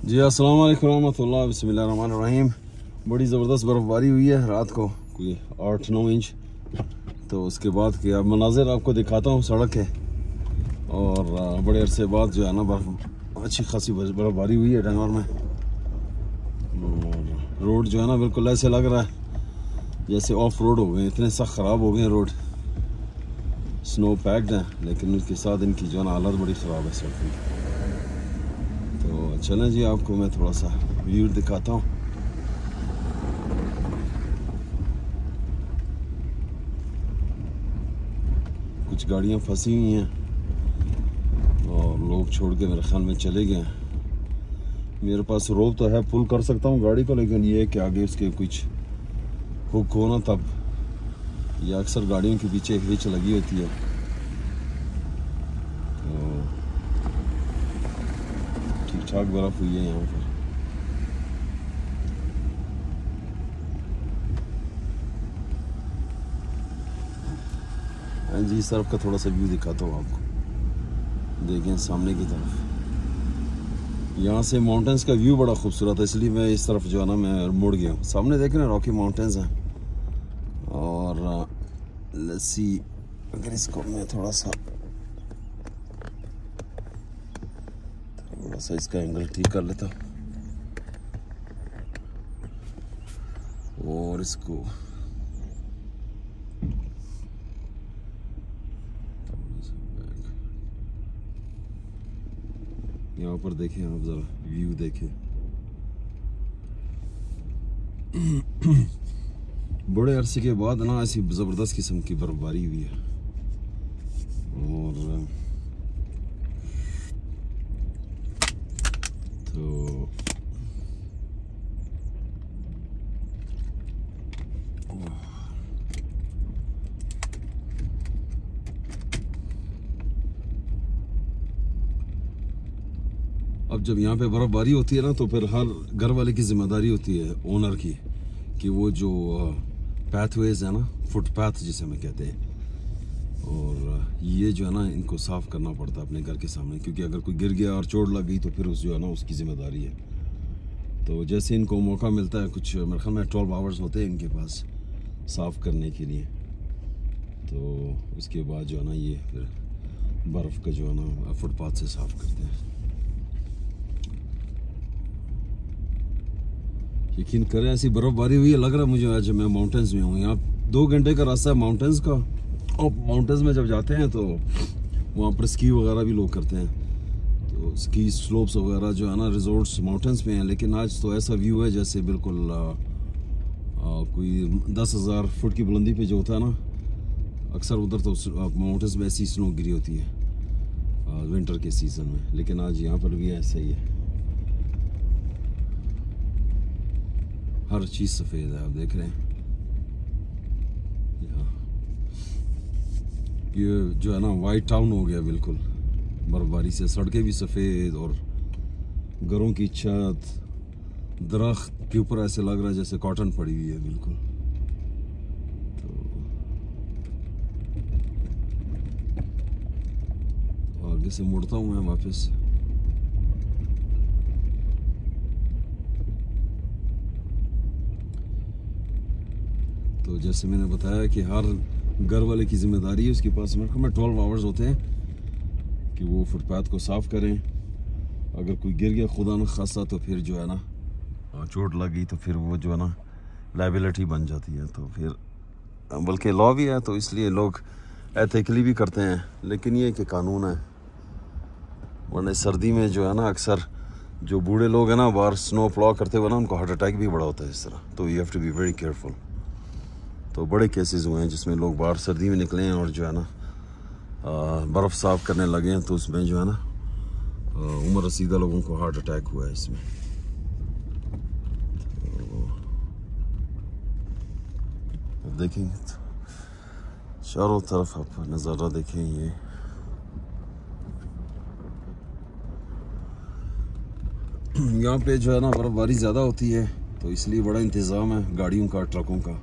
जी अस्सलाम वालेकुम रहमतुल्लाह बिस्मिल्लाहिर्रहमानिर्रहीम। बड़ी ज़बरदस्त बर्फ़बारी हुई है रात को, कोई 8-9 इंच। तो उसके बाद के अब मनाजिर आपको दिखाता हूँ सड़क के। और बड़े अरसे बाद जो है ना अच्छी खासी बर्फ़बारी हुई है डैनवर में। और रोड जो है ना बिल्कुल ऐसे लग रहा है जैसे ऑफ रोड हो गए, इतने सख्त ख़राब हो गए रोड। स्नो पैक्ड हैं लेकिन उसके साथ इनकी जो है ना हालत बड़ी ख़राब है सड़क की। तो चलें जी, आपको मैं थोड़ा सा व्यू दिखाता हूँ। कुछ गाड़ियाँ फंसी हुई हैं और लोग छोड़ के मेरे ख्याल में चले गए हैं। मेरे पास रोप तो है, पुल कर सकता हूँ गाड़ी को, लेकिन ये है कि आगे उसके कुछ हुक हो ना तब। ये अक्सर गाड़ियों के पीछे एक हिच लगी होती है। तो ठीक ठाक बर्फ़ हुई है यहाँ पर। जी इस तरफ का थोड़ा सा व्यू दिखाता हूँ आपको। देखें सामने की तरफ, यहाँ से माउंटेन्स का व्यू बड़ा खूबसूरत है, इसलिए मैं इस तरफ जो है ना मैं मुड़ गया हूँ। सामने देखें ना रॉकी माउंटेन्स हैं। और लस्सी अगर इसको मैं थोड़ा सा इसका एंगल ठीक कर लेता हूँ और इसको यहाँ पर देखें आप, ज़रा व्यू देखें। बड़े अरसे के बाद ना ऐसी ज़बरदस्त किस्म की बर्फबारी हुई है। और तो अब जब यहाँ पे बर्फबारी होती है ना तो फिर हर घर वाले की जिम्मेदारी होती है, ओनर की, कि वो जो पैथवेज है ना, फुटपाथ जिसे हम कहते हैं, और ये जो है ना इनको साफ़ करना पड़ता है अपने घर के सामने, क्योंकि अगर कोई गिर गया और चोट लग गई तो फिर उस जो है ना उसकी ज़िम्मेदारी है। तो जैसे इनको मौका मिलता है, कुछ मेरे ख्याल में 12 आवर्स होते हैं इनके पास साफ़ करने के लिए, तो उसके बाद जो है ना ये फिर बर्फ़ का जो है ना फुटपाथ से साफ़ करते हैं। यकीन करें ऐसी बर्फबारी हुई है, लग रहा है मुझे आज मैं माउंटेन्स में हूँ। यहाँ 2 घंटे का रास्ता है माउंटेन्स का, और माउंटेन्स में जब जाते हैं तो वहाँ पर स्की वगैरह भी लोग करते हैं। तो स्की स्लोप्स वगैरह जो है ना रिजॉर्ट्स माउंटेन्स में हैं। लेकिन आज तो ऐसा व्यू है जैसे बिल्कुल कोई 10,000 फुट की बुलंदी पे जो होता है ना, अक्सर उधर तो माउंटेन्स में ऐसी स्नो गिरी होती है विंटर के सीज़न में। लेकिन आज यहाँ पर भी ऐसा ही है, हर चीज़ सफ़ेद है। आप देख रहे हैं ये जो है ना वाइट टाउन हो गया बिल्कुल बर्फबारी से। सड़कें भी सफ़ेद और घरों की छत, दरख्त के ऊपर ऐसे लग रहा है जैसे कॉटन पड़ी हुई है बिल्कुल। तो आगे से मुड़ता हूँ मैं वापस। तो जैसे मैंने बताया कि हर घर वाले की जिम्मेदारी है, उसके पास में 12 आवर्स होते हैं कि वो फुटपाथ को साफ़ करें। अगर कोई गिर गया खुदा न खासा तो फिर जो है ना चोट लग गई तो फिर वो जो है ना लायबिलिटी बन जाती है। तो फिर बल्कि लॉ भी है, तो इसलिए लोग एथिकली भी करते हैं, लेकिन ये कि कानून है। वरना सर्दी में जो है ना अक्सर जो बूढ़े लोग हैं ना बाहर स्नो प्लॉ करते हुए ना, उनको हार्ट अटैक भी बड़ा होता है इस तरह। तो you have to be very careful. तो बड़े केसेस हुए हैं जिसमें लोग बाहर सर्दी में निकले हैं और जो है ना बर्फ़ साफ़ करने लगे हैं, तो उसमें जो है ना उम्र रसीदा लोगों को हार्ट अटैक हुआ है इसमें। तो देखेंगे तो चारों तरफ आप नज़ारा देखें। ये यहाँ पे जो है ना बर्फ़बारी ज़्यादा होती है, तो इसलिए बड़ा इंतज़ाम है गाड़ियों का, ट्रकों का,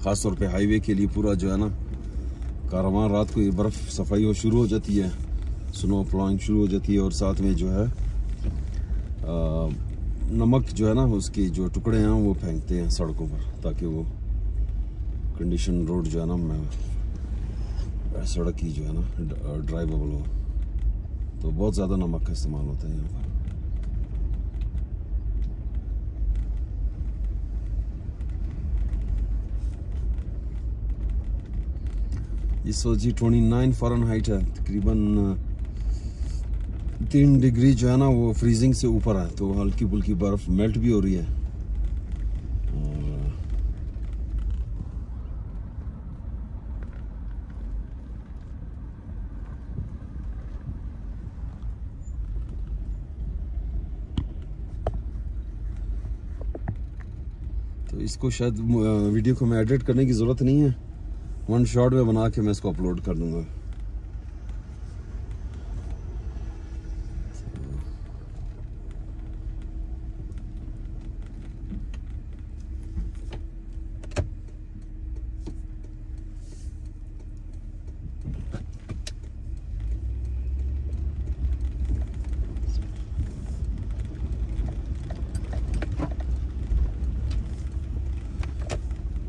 ख़ास तौर पे हाईवे के लिए। पूरा जो है ना कारवां रात को ये बर्फ़ सफाई हो शुरू हो जाती है, स्नो प्लॉइंग शुरू हो जाती है, और साथ में जो है नमक जो है ना उसके जो टुकड़े हैं वो फेंकते हैं सड़कों पर, ताकि वो कंडीशन रोड जो है ना सड़क की जो है ना ड्राइवेबल हो। तो बहुत ज़्यादा नमक का इस्तेमाल होता है यहाँ पर। इस वक्त जी 29 फ़ारेनहाइट है, तकरीबन 3 डिग्री जो है ना वो फ्रीजिंग से ऊपर है। तो हल्की फुल्की बर्फ़ मेल्ट भी हो रही है। तो इसको शायद वीडियो को मैं एडिट करने की ज़रूरत नहीं है, वन शॉट में बना के मैं इसको अपलोड कर दूंगा।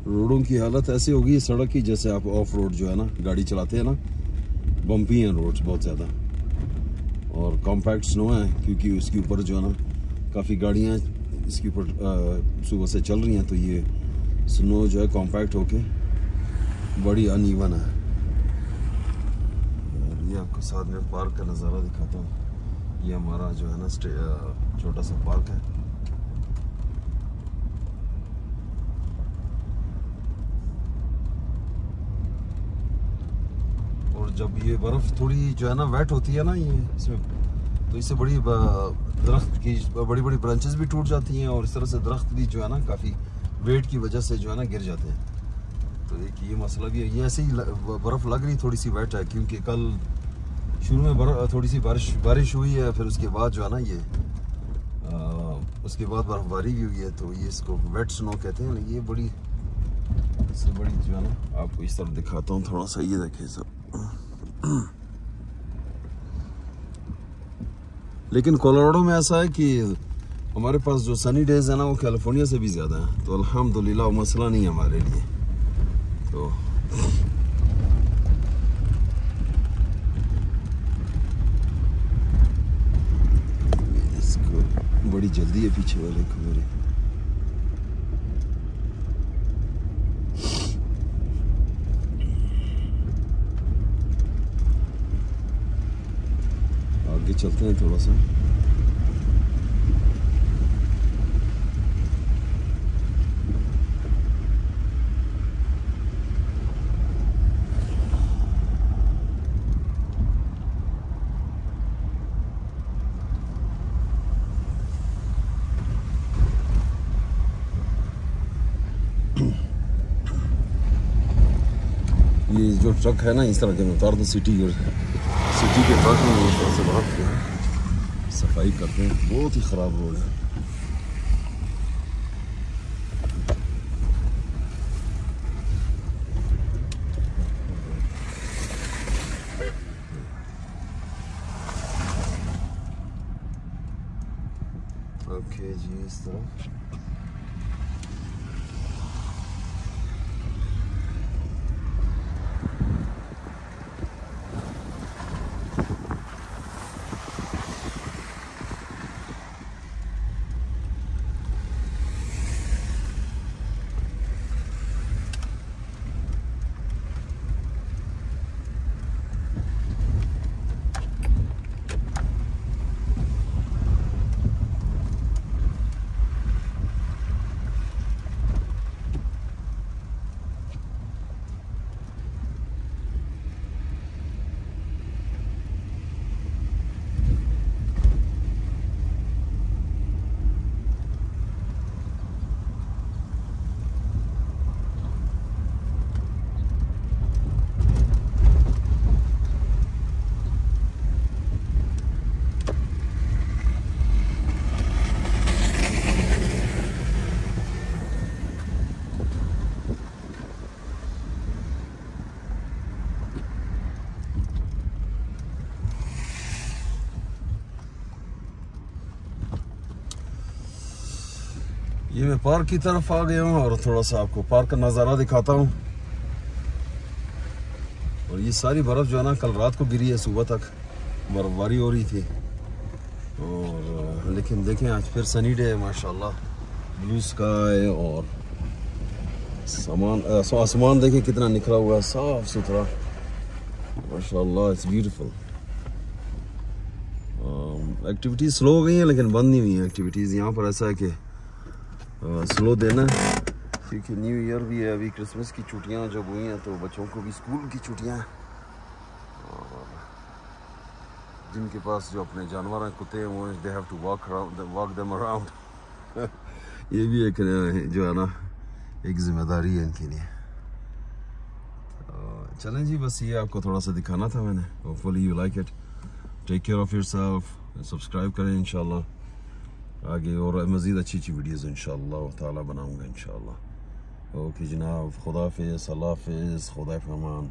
रोडों की हालत ऐसी होगी सड़क की, जैसे आप ऑफ रोड जो है ना गाड़ी चलाते हैं ना, बम्पी हैं रोड्स बहुत ज़्यादा, और कॉम्पैक्ट स्नो है क्योंकि उसके ऊपर जो है ना काफ़ी गाड़ियाँ इसके ऊपर सुबह से चल रही हैं। तो ये स्नो जो है कॉम्पैक्ट होके बड़ी अनइवन है। और ये आपको साथ में पार्क का नज़ारा दिखाता हूँ। ये हमारा जो है ना छोटा सा पार्क है। जब ये बर्फ़ थोड़ी जो है ना वेट होती है ना ये इसमें, तो इससे बड़ी दरख्त की बड़ी बड़ी ब्रांचेस भी टूट जाती हैं, और इस तरह से दरख्त भी जो है ना काफ़ी वेट की वजह से जो है ना गिर जाते हैं। तो एक ये मसला भी है। ये ऐसे ही बर्फ़ लग रही थोड़ी सी वेट है क्योंकि कल शुरू में थोड़ी सी बारिश हुई है, फिर उसके बाद जो है ना ये उसके बाद बर्फ़बारी भी हुई है। तो ये इसको वेट स्नो कहते हैं। ये बड़ी इससे बड़ी जो है ना आपको इस तरफ दिखाता हूँ थोड़ा सा, ये देखें सब। लेकिन कोलोराडो में ऐसा है कि हमारे पास जो सनी डेज है ना वो कैलिफोर्निया से भी ज़्यादा है। तो अल्हम्दुलिल्लाह वो मसला नहीं है हमारे लिए। तो इसको बड़ी जल्दी है पीछे वाले को मेरे। आगे चलते हैं थोड़ा सा। ये जो ट्रक है ना इस तरह के उतार दो सिटी के ट्रक में इस तरह से बहुत सफाई करते हैं। बहुत ही ख़राब रोड है। ओके जी, इस तरह ये मैं पार्क की तरफ आ गया हूँ और थोड़ा सा आपको पार्क का नज़ारा दिखाता हूँ। और ये सारी बर्फ़ जो है ना कल रात को गिरी है, सुबह तक बर्फबारी हो रही थी। और लेकिन देखें आज फिर सनी डे है माशाल्लाह, ब्लू स्काई और आसमान देखें कितना निखरा हुआ है, साफ सुथरा माशाल्लाह, इट्स ब्यूटीफुल। एक्टिविटीज़ स्लो हो गई हैं लेकिन बंद नहीं हुई हैं एक्टिविटीज़। यहाँ पर ऐसा है कि स्लो देना है क्योंकि न्यू ईयर भी है, अभी क्रिसमस की छुट्टियाँ जब हुई हैं तो बच्चों को भी स्कूल की छुट्टियाँ हैं। और जिनके पास जो अपने जानवर हैं, कुत्ते हैं, वो they have to walk them around. ये भी एक जो है ना एक जिम्मेदारी है इनके लिए। तो चलें जी, बस ये आपको थोड़ा सा दिखाना था मैंने। Hopefully you like it. Take care of yourself, subscribe करें इंशाल्लाह। आगे और मज़ीद अच्छी अच्छी वीडियोस इंशाल्लाह ताला बनाऊंगा इंशाल्लाह। ओके जनाब, खुदा हाफिज़, अल्लाह हाफिज़, खुदा के अमान।